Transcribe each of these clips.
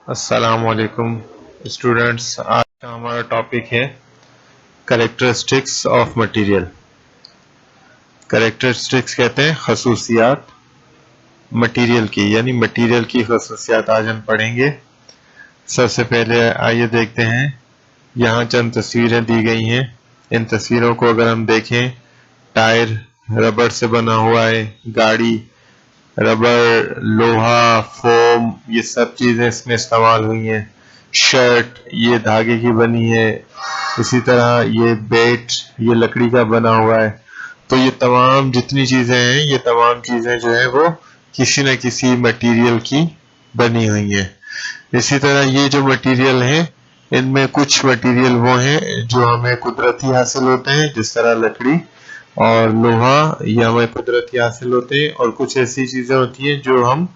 अस्सलामुअलैकुम स्टूडेंट्स। आज का हमारा टॉपिक है कैरेक्टरिस्टिक्स ऑफ मटेरियल। कैरेक्टरिस्टिक्स कहते हैं खसूसियात मटेरियल की, यानी मटेरियल की खसूसियात आज हम पढ़ेंगे। सबसे पहले आइए देखते हैं, यहाँ चंद तस्वीरें दी गई हैं। इन तस्वीरों को अगर हम देखें, टायर रबड़ से बना हुआ है, गाड़ी रबर, लोहा, फोम, ये सब चीजें इसमें इस्तेमाल हुई हैं। शर्ट ये धागे की बनी है, इसी तरह ये बेट ये लकड़ी का बना हुआ है। तो ये तमाम जितनी चीजें हैं, ये तमाम चीजें जो है वो किसी न किसी मटेरियल की बनी हुई हैं। इसी तरह ये जो मटेरियल है, इनमें कुछ मटेरियल वो हैं जो हमें कुदरती हासिल होते हैं, जिस तरह लकड़ी और लोहा, ये हमें कुदरती हासिल होते हैं। और कुछ ऐसी चीजें होती हैं जो हम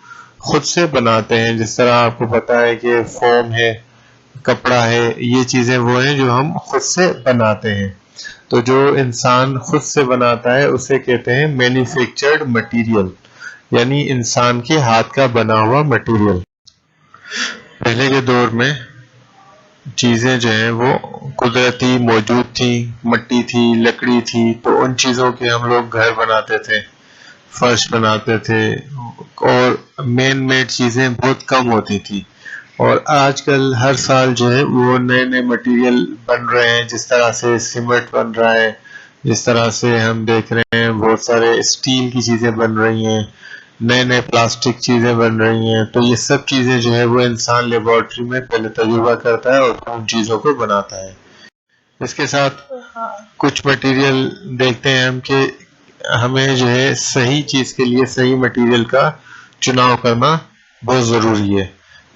खुद से बनाते हैं, जिस तरह आपको पता है कि फोम है, कपड़ा है, ये चीजें वो हैं जो हम खुद से बनाते हैं। तो जो इंसान खुद से बनाता है उसे कहते हैं मैन्युफैक्चर्ड मटेरियल, यानी इंसान के हाथ का बना हुआ मटेरियल। पहले के दौर में चीजें जो है वो कुदरती मौजूद थी, मट्टी थी, लकड़ी थी, तो उन चीजों के हम लोग घर बनाते थे, फर्श बनाते थे, और मैन मेड चीजें बहुत कम होती थी। और आजकल हर साल जो है वो नए नए मटेरियल बन रहे हैं, जिस तरह से सीमेंट बन रहा है, जिस तरह से हम देख रहे हैं बहुत सारे स्टील की चीजें बन रही हैं, नए नए प्लास्टिक चीजें बन रही हैं। तो ये सब चीजें जो है वो इंसान लेबोरेटरी में पहले तजुर्बा करता है और उन चीजों को बनाता है। इसके साथ कुछ मटेरियल देखते हैं हम कि हमें जो है सही चीज के लिए सही मटेरियल का चुनाव करना बहुत जरूरी है।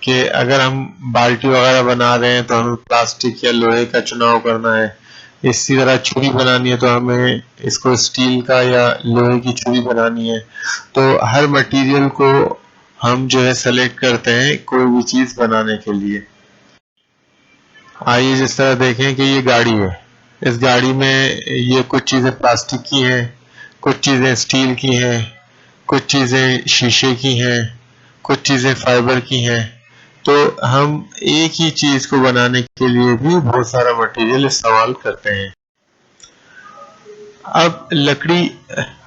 कि अगर हम बाल्टी वगैरह बना रहे हैं तो हमें प्लास्टिक या लोहे का चुनाव करना है। इसी तरह छुरी बनानी है तो हमें इसको स्टील का या लोहे की छुरी बनानी है। तो हर मटेरियल को हम जो है सेलेक्ट करते हैं कोई भी चीज बनाने के लिए। आइए जिस तरह देखें कि ये गाड़ी है, इस गाड़ी में ये कुछ चीजें प्लास्टिक की हैं, कुछ चीजें स्टील की हैं, कुछ चीजें शीशे की हैं, कुछ चीजें फाइबर की हैं। तो हम एक ही चीज को बनाने के लिए भी बहुत सारा मटेरियल इस्तेमाल करते हैं। अब लकड़ी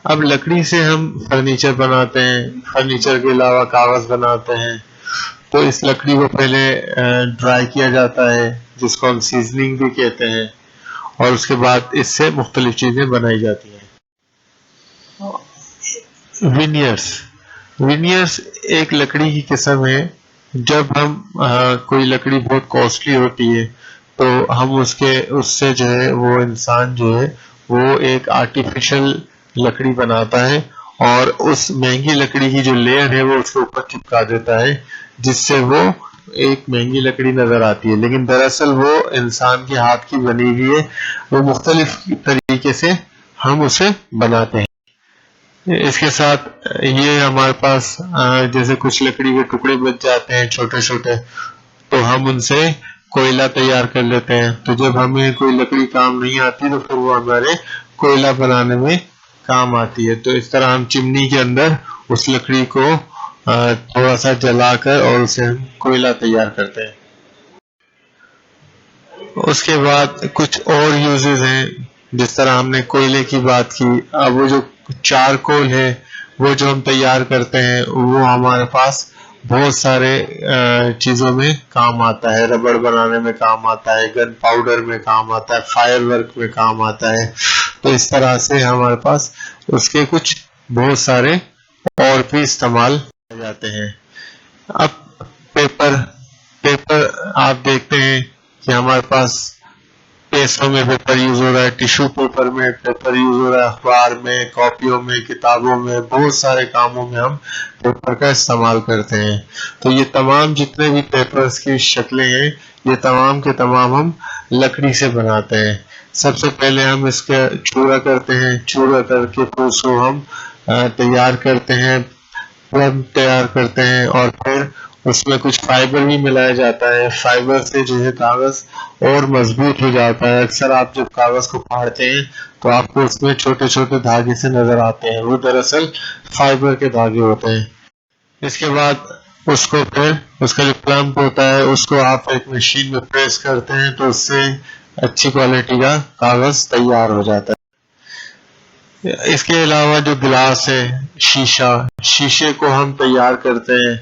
अब लकड़ी से हम फर्नीचर बनाते हैं, फर्नीचर के अलावा कागज बनाते हैं। तो इस लकड़ी को पहले ड्राई किया जाता है, जिसको हम सीजनिंग भी कहते हैं, और उसके बाद इससे मुख्तलिफ चीजें बनाई जाती हैं। विनियर्स विनियर्स एक लकड़ी की किस्म है। जब हम कोई लकड़ी बहुत कॉस्टली होती है तो हम उससे जो है वो इंसान जो है वो एक आर्टिफिशियल लकड़ी बनाता है, और उस महंगी लकड़ी की जो लेयर है वो उसके ऊपर चिपका देता है, जिससे वो एक महंगी लकड़ी नजर आती है, लेकिन दरअसल वो इंसान के हाथ की बनी हुई है। वो मुख्तलिफ तरीके से हम उसे बनाते हैं। इसके साथ ये हमारे पास जैसे कुछ लकड़ी के टुकड़े बच जाते हैं छोटे छोटे, तो हम उनसे कोयला तैयार कर लेते हैं। तो जब हमें कोई लकड़ी काम नहीं आती तो फिर वो हमारे कोयला बनाने में काम आती है। तो इस तरह हम चिमनी के अंदर उस लकड़ी को थोड़ा सा जलाकर और उसे हम कोयला तैयार करते हैं। उसके बाद कुछ और यूजेस हैं, जिस तरह हमने कोयले की बात की। अब वो जो चारकोल है वो जो हम तैयार करते हैं वो हमारे पास बहुत सारे चीजों में काम आता है। रबड़ बनाने में काम आता है, गन पाउडर में काम आता है, फायर वर्क में काम आता है। तो इस तरह से हमारे पास उसके कुछ बहुत सारे और भी इस्तेमाल किए जाते हैं। अब पेपर पेपर आप देखते हैं कि हमारे पास पेसों में पेपर यूज हो रहा है, टिश्यू पेपर में पेपर यूज हो रहा है, अखबार में, कॉपियों में, किताबों में, बहुत सारे कामों में हम पेपर का इस्तेमाल करते हैं। तो ये तमाम जितने भी पेपर्स की शक्लें हैं, ये तमाम के तमाम हम लकड़ी से बनाते हैं। सबसे पहले हम इसका चूरा करते हैं, चूरा करके फिर उसको हम तैयार करते हैं, प्लम तैयार करते हैं, और फिर उसमें कुछ फाइबर भी मिलाया जाता है। फाइबर से जो है कागज और मजबूत हो जाता है। अक्सर आप जब कागज को फाड़ते हैं तो आपको उसमें छोटे छोटे धागे से नजर आते हैं, वो दरअसल फाइबर के धागे होते हैं। इसके बाद उसको फिर उसका जो क्लम्प होता है उसको आप एक मशीन में प्रेस करते हैं तो उससे अच्छी क्वालिटी का कागज तैयार हो जाता है। इसके अलावा जो गिलास है, शीशा, शीशे को हम तैयार करते हैं।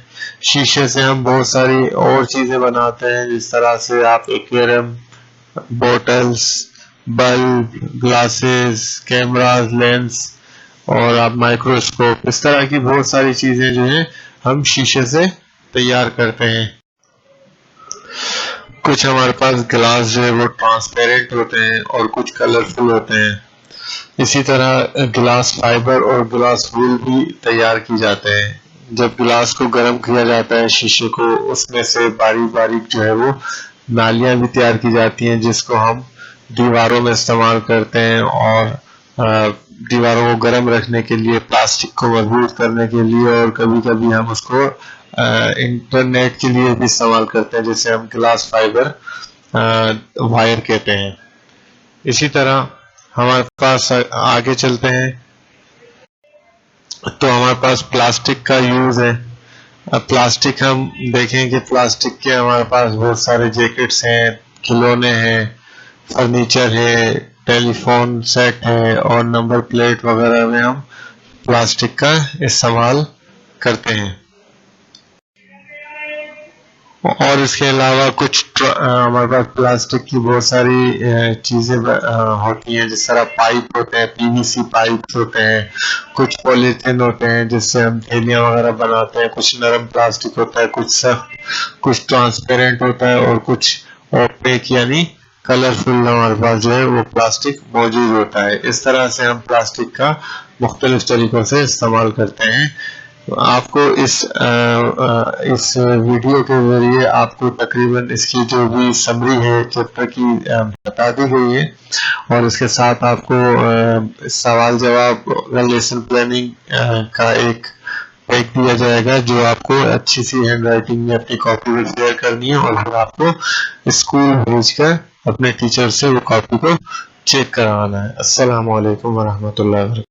शीशे से हम बहुत सारी और चीजें बनाते हैं, जिस तरह से आप aquarium, bottles, bulb, glasses, cameras, lens और आप माइक्रोस्कोप, इस तरह की बहुत सारी चीजें जो है हम शीशे से तैयार करते हैं। कुछ हमारे पास गिलास जो है वो ट्रांसपेरेंट होते हैं और कुछ कलरफुल होते हैं। इसी तरह गिलास फाइबर और गिलास वूल भी तैयार की जाते हैं। जब गिलास को गर्म किया जाता है शीशे को, उसमें से बारीक बारीक जो है वो नालियां भी तैयार की जाती हैं, जिसको हम दीवारों में इस्तेमाल करते हैं और दीवारों को गर्म रखने के लिए, प्लास्टिक को मजबूत करने के लिए, और कभी कभी हम उसको इंटरनेट के लिए भी इस्तेमाल करते हैं, जिसे हम ग्लास फाइबर वायर कहते हैं। इसी तरह हमारे पास आगे चलते हैं तो हमारे पास प्लास्टिक का यूज है। अब प्लास्टिक हम देखें कि प्लास्टिक के हमारे पास बहुत सारे जैकेट्स हैं, खिलौने हैं, फर्नीचर है, टेलीफोन सेट है और नंबर प्लेट वगैरह में हम प्लास्टिक का इस्तेमाल करते हैं। और इसके अलावा कुछ हमारे पास प्लास्टिक की बहुत सारी चीजें होती हैं, जिस तरह पाइप होते हैं, पीवीसी पाइप होते हैं, कुछ पॉलीथीन होते हैं जिससे हम थैलियां वगैरह बनाते हैं, कुछ नरम प्लास्टिक होता है, कुछ सख्त, कुछ ट्रांसपेरेंट होता है और कुछ ओपेक यानी कलरफुल हमारे पास जो है वो प्लास्टिक मौजूद होता है। इस तरह से हम प्लास्टिक का मुख्तलिफ तरीकों से इस्तेमाल करते हैं। आपको इस वीडियो के जरिए आपको तकरीबन इसकी जो भी समरी है चैप्टर की बता दी गई है, और इसके साथ आपको सवाल जवाब लेसन प्लानिंग का एक पैक दिया जाएगा, जो आपको अच्छी सी हैंड राइटिंग में अपनी कॉपी में शेयर करनी है और फिर आपको स्कूल भेजकर अपने टीचर से वो कॉपी को चेक करवाना है। अस्सलाम वालेकुम वरहमतुल्लाहि वबरकातुहू।